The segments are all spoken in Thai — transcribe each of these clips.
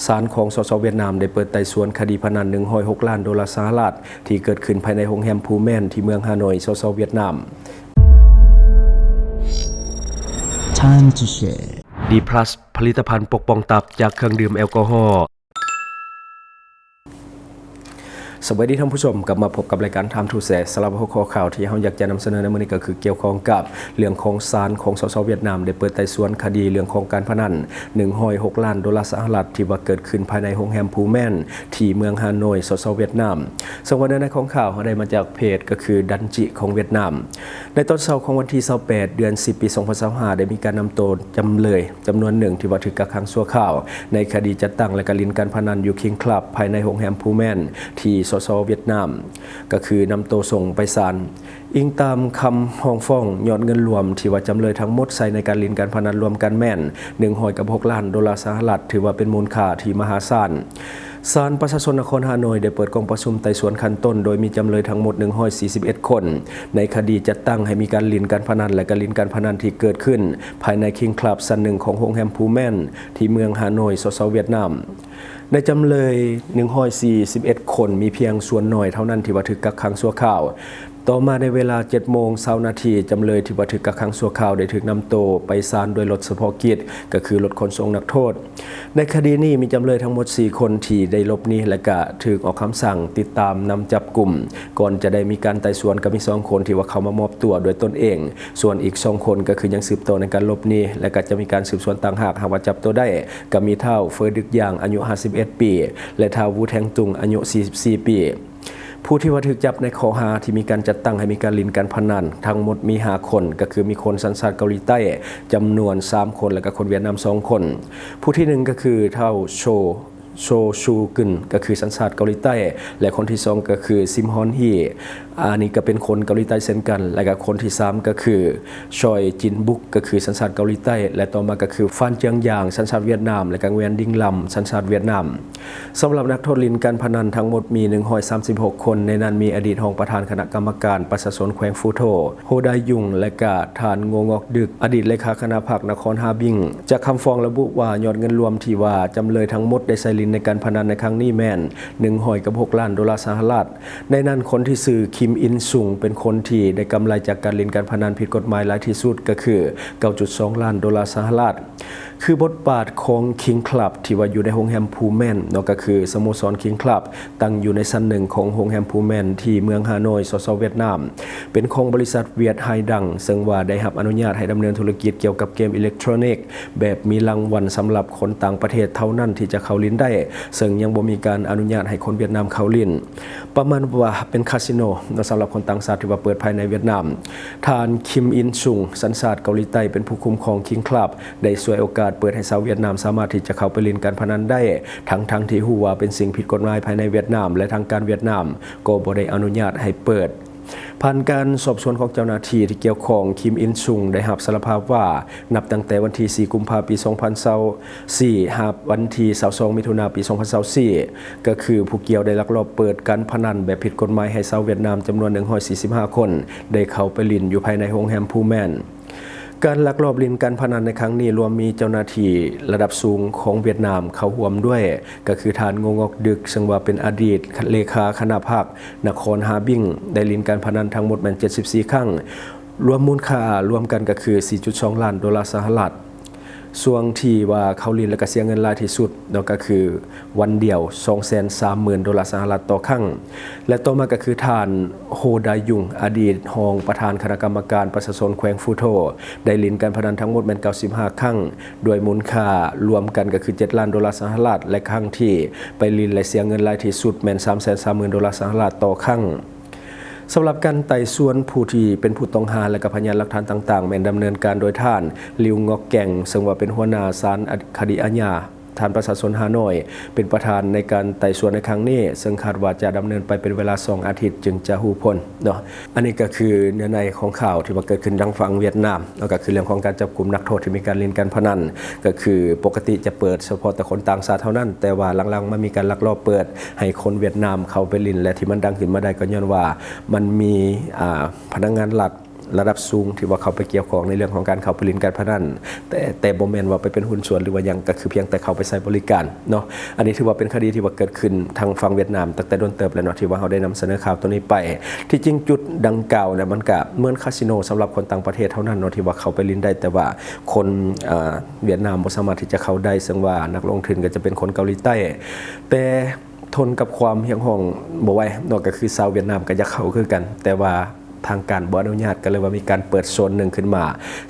ศาลของสสเวียดนามได้เปิดไต่สวนคดีพนัน106 ล้านดอลลาร์สหรัฐที่เกิดขึ้นภายในโรงแรมพูแมนที่เมืองฮานอยสสเวียดนาม Time to share D+ ผลิตภัณฑ์ปกป้องตับจากเครื่องดื่มแอลกอฮอล์สวัสดีท่านผู้ชมกลับมาพบกับรายการ Time to Share สำหรับหัวข้อข่าวที่เราอยากจะนำเสนอในมื้อนี้ก็คือเกี่ยวข้องกับเรื่องของศาลของสสเวียดนามได้เปิดไต่สวนคดีเรื่องของการพนัน106 ล้านดอลลาร์สหรัฐที่ว่าเกิดขึ้นภายในโรงแรมพูแมนที่เมืองฮานอยสสเวียดนามซึ่งวันในของข่าวเราได้มาจากเพจก็คือดันจิของเวียดนามในตอนเช้าของวันที่28 เดือน 10 ปี 2025ได้มีการนำตัวจำเลยจำนวนหนึ่งที่ว่าถูกกักขังชั่วคราวในคดีจัดตั้งและการลินการพนันอยู่คิงคลับภายในโรงแรมพูแมนที่สสเวียดนามก็คือนำตัวส่งไปศาลอิงตามคำห้องฟ้องยอดเงินรวมที่ว่าจำเลยทั้งหมดใส่ในการลินการพนันรวมกันแม่น106 ล้านดอลลาร์สหรัฐถือว่าเป็นมูลค่าที่มหาศาลศาลประชาชนนครฮานอยได้เปิดกองประชุมไต่สวนขั้นต้นโดยมีจำเลยทั้งหมด141 คนในคดีจัดตั้งให้มีการลินการพนันและการลินการพนันที่เกิดขึ้นภายในคิงคลับชั้นหนึ่งของโรงแรมพูแมนที่เมืองฮานอยสสเวียดนามในจำเลย141 คนมีเพียงส่วนน้อยเท่านั้นที่ว่าถูกกักขังชั่วคราวต่อมาในเวลา 7:20 น.จำเลยที่ว่าถูกกักขังชั่วคราวได้ถูกนำตัวไปศาลโดยรถเฉพาะกิจก็คือรถขนส่งนักโทษในคดีนี้มีจำเลยทั้งหมด4 คนที่ได้หลบหนีและก็ถูกออกคำสั่งติดตามนำจับกลุ่มก่อนจะได้มีการไต่สวนกับมี2 คนที่ว่าเขามามอบตัวโดยตนเองส่วนอีก2 คนก็คือยังสืบต่อในการหลบหนีและก็จะมีการสืบสวนต่างหากหากว่าจับตัวได้ก็มีเท่าเฟอร์ดึกยางอายุ51 ปีและเท่าวูแทงตุงอายุ44 ปีผู้ที่ว่าถูกจับในข้อหาที่มีการจัดตั้งให้มีการลินการพนันทั้งหมดมี5 คนก็คือมีคนสัญชาติเกาหลีใต้จำนวน3 คนและก็คนเวียดนาม2 คนผู้ที่1ก็คือเท่าโชชูกึนก็คือสัญชาติเกาหลีใต้และคนที่2ก็คือซิมฮอนฮีอันนี้ก็เป็นคนเกาหลีใต้เช่นกันและก็คนที่3ก็คือชอยจินบุกก็คือสัญชาติเกาหลีใต้และต่อมาก็คือฟานเจียงหยางสัญชาติเวียดนามและก็เวียนดิงลำสัญชาติเวียดนามสำหรับนักโทษลินการพนันทั้งหมดมี136 คนในนั้นมีอดีตรองประธานคณะกรรมการประชาชนแขวงฟูโถโฮไดยุงและก็ทานงงอกดึกอดีตเลขาคณะพรรคนครฮาบิงจากคำฟ้องระบุว่ายอดเงินรวมที่ว่าจำเลยทั้งหมดได้ใช้ลินในการพนันในครั้งนี้แม่น106 ล้านดอลลาร์สหรัฐในนั้นคนที่ซื้อคิมอินซุงเป็นคนที่ได้กำไรจากการเล่นการพนันผิดกฎหมายหลายที่สุดก็คือ 9.2 ล้านดอลลาร์สหรัฐคือบทบาทของคิงคลับที่ว่าอยู่ในโรงแรมพูแมนเนาะก็คือสโมสรคิงคลับตั้งอยู่ในชั้นหนึ่งของโรงแรมพูแมนที่เมืองฮานอยสสเวียดนามเป็นของบริษัทเวียดไฮดังซึ่งว่าได้รับอนุญาตให้ดำเนินธุรกิจเกี่ยวกับเกมอิเล็กทรอนิกส์แบบมีรางวัลสำหรับคนต่างประเทศเท่านั้นที่จะเข้าลิ้นได้ซึ่งยังบ่มีการอนุญาตให้คนเวียดนามเข้าลิ้นประมาณว่าเป็นคาสิโนสำหรับคนต่างชาติที่ว่าเปิดภายในเวียดนามทานคิมอินซุงสัญชาติเกาหลีใต้เป็นผู้คุ้มครองคิงคลับได้ช่วยโอกาสเปิดให้ชาวเวียดนามสามารถที่จะเข้าไปเล่นการพนันได้ทั้งที่ฮู้ว่าเป็นสิ่งผิดกฎหมายภายในเวียดนามและทางการเวียดนามก็บ่ได้อนุญาตให้เปิดผ่านการสอบสวนของเจ้าหน้าที่ที่เกี่ยวข้องคิมอินซุงได้รับสารภาพว่านับตั้งแต่วันที่ 4 กุมภาพันธ์ ปี 2024 หับวันที่ 22 มิถุนายน ปี 2024 ก็คือผู้เกี่ยวได้ลักลอบเปิดการพนันแบบผิดกฎหมายให้ชาวเวียดนามจำนวน145 คนได้เข้าไปลินอยู่ภายในโรงแรมพูแมนการลักลอบลินการพนันในครั้งนี้รวมมีเจ้าหน้าที่ระดับสูงของเวียดนามเข้าร่วมด้วยก็คือทานงงอกดึกซึ่งว่าเป็นอดีตเลขาคณะพรรคนครฮาบิงได้ลินการพนันทั้งหมดเป็น74 ครั้งรวมมูลค่ารวมกันก็คือ 4.2 ล้านดอลลาร์สหรัฐส่วนที่ว่าเขาลินและก็เสียเงินหลายที่สุดนั่นก็คือวันเดียว 230,000 ดอลลาร์สหรัฐต่อครั้งและต่อมาก็คือทานโฮไดยุงอดีตรองประธานคณะกรรมการประชาชนแขวงฟูโถได้ลินการพนันทั้งหมดเป็น95 ครั้งโดยมูลค่ารวมกันก็คือ7 ล้านดอลลาร์สหรัฐและครั้งที่ไปลินและเสียเงินหลายที่สุดแม่น 330,000 ดอลลาร์สหรัฐต่อครั้งสำหรับการไต่สวนผู้ที่เป็นผู้ต้องหาและกับพยานหลักฐานต่างๆแม่นดำเนินการโดยท่านลิวงอกแก่งซึ่งว่าเป็นหัวหน้าศาลคดีอาญาท่านประชาชนฮานอยเป็นประธานในการไต่สวนในครั้งนี้ซึ่งคาดว่าจะดำเนินไปเป็นเวลา2 อาทิตย์จึงจะหูผลเนาะอันนี้ก็คือเนื้อในของข่าวที่ว่าเกิดขึ้นทางฝั่งเวียดนามแล้วก็คือเรื่องของการจับกุมนักโทษที่มีการเล่นการพนันก็คือปกติจะเปิดเฉพาะแต่คนต่างชาติเท่านั้นแต่ว่าหลังๆมันมีการลักลอบเปิดให้คนเวียดนามเข้าไปเล่นและที่มันดังขึ้นมาได้ก็ย้อนว่ามันมีพนักงานหลัก ระดับสูงที่ว่าเขาไปเกี่ยวข้องในเรื่องของการเข้าไปเล่นการพนันแต่บ่แม่นว่าไปเป็นหุ้นส่วนหรือว่าหยังก็คือเพียงแต่เข้าไปใช้บริการเนาะอันนี้ถือว่าเป็นคดีที่ว่าเกิดขึ้นทางฝั่งเวียดนามตั้งแต่โดนเติบแล้วเนาะที่ว่าเขาได้นำเสนอข่าวตัวนี้ไปที่จริงจุดดังกล่าวเนี่ยมันก็เหมือนคาสิโนสำหรับคนต่างประเทศเท่านั้นเนาะที่ว่าเขาไปเล่นได้แต่ว่าคนเวียดนามบ่สามารถที่จะเข้าได้ซึ่งว่านักลงทุนก็จะเป็นคนเกาหลีใต้แต่ทนกับความเหี่ยงห้องบ่ไหวนอกก็คือชาวเวียดนามก็จะเข้าคือกัน แต่ว่าทางการบ่อนุญาตก็เลยว่ามีการเปิดโซนหนึ่งขึ้นมา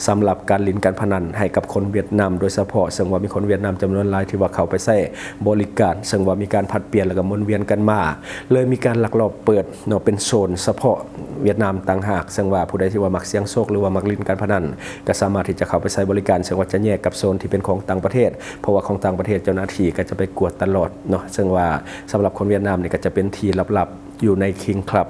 สำหรับการลินการพนันให้กับคนเวียดนามโดยเฉพาะซึ่งว่ามีคนเวียดนามจำนวนหลายที่ว่าเขาไปใช้บริการซึ่งว่ามีการผัดเปลี่ยนแล้วก็หมุนเวียนกันมาเลยมีการลักลอบเปิดเนาะเป็นโซนเฉพาะเวียดนามต่างหากซึ่งว่าผู้ใดที่ว่ามักเสี่ยงโชคหรือว่ามักลินการพนันก็สามารถที่จะเข้าไปใช้บริการซึ่งว่าจะแยกกับโซนที่เป็นของต่างประเทศเพราะว่าของต่างประเทศเจ้าหน้าที่ก็จะไปกวดตลอดเนาะซึ่งว่าสำหรับคนเวียดนามนี่ก็จะเป็นที่ลับๆอยู่ในคิงคลับ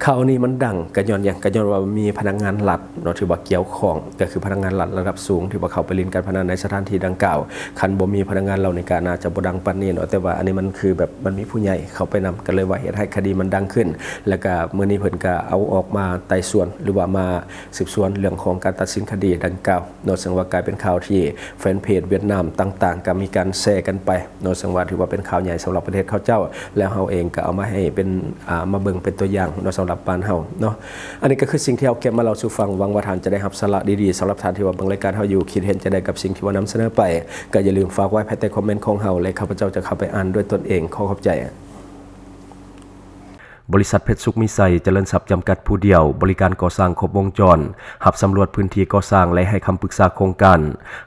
ข่าวนี้มันดังกระย้อนว่ามีพนักงานรัฐเนาะที่ว่าเกี่ยวข้องก็คือพนักงานรัฐระดับสูงที่ว่าเขาไปเล่นการพนันในสถานที่ดังกล่าวคันบ่มีพนักงานเหล่านี้ก็น่าจะบ่ดังปานนี้เนาะแต่ว่าอันนี้มันคือแบบมันมีผู้ใหญ่เข้าไปนำกันเลยว่าเหตุให้คดีมันดังขึ้นแล้วก็มื้อนี้เพิ่นก็เอาออกมาไต่สวนหรือว่ามาสืบสวนเรื่องของการตัดสินคดีดังกล่าวเนาะซึ่งว่ากลายเป็นข่าวที่แฟนเพจเวียดนามต่างๆก็มีการแชร์กันไปเนาะซึ่งว่าถือว่าเป็นข่าวใหญ่สำหรับประเทศเขาเจ้าแล้วเฮาเองก็เอามาให้เป็นมาเบิ่งเป็นตัวอย่างเนาะสำหรับบ้านเฮาเนาะอันนี้ก็คือสิ่งที่เราเก็บมาเล่าสู่ฟังหวังว่าท่านจะได้รับสาระดีๆสำหรับท่านที่ว่าเบิ่งรายการเฮาอยู่คิดเห็นจะได้กับสิ่งที่ว่านำเสนอไปก็อย่าลืมฝากไว้ภายใต้คอมเมนต์ของเฮาและข้าพเจ้าจะเข้าไปอ่านด้วยตนเองขอขอบใจบริษัทเพชรสุขมิไซเจริญทรัพย์จำกัดผู้เดียวบริการก่อสร้างครบวงจรหับสำรวจพื้นที่ก่อสร้างและให้คำปรึกษาโครงการ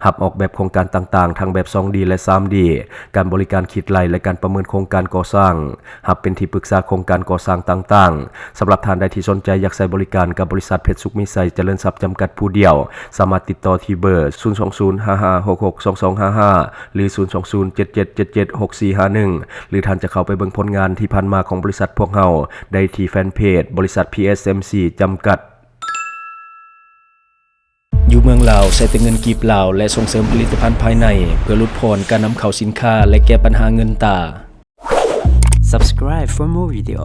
หับออกแบบโครงการต่างๆทั้งแบบ 2D และ 3D การบริการคิดไล่และการประเมินโครงการก่อสร้างหับเป็นที่ปรึกษาโครงการก่อสร้างต่างๆสำหรับท่านใดที่สนใจอยากใช้บริการกับบริษัทเพชรสุขมิไซเจริญทรัพย์จำกัดผู้เดียวสามารถติดต่อที่เบอร์ 02055662255 หรือ 02077776451 หรือท่านจะเข้าไปเบิ่งผลงานที่ผ่านมาของบริษัทพวกเฮาได้ที่แฟนเพจบริษัท PSMC จำกัดอยู่เมืองลาวใช้แต่เงินกีบลาวและส่งเสริมผลิตภัณฑ์ภายในเพื่อลดผ่อนการนำเข้าสินค้าและแก้ปัญหาเงินตา Subscribe for more video.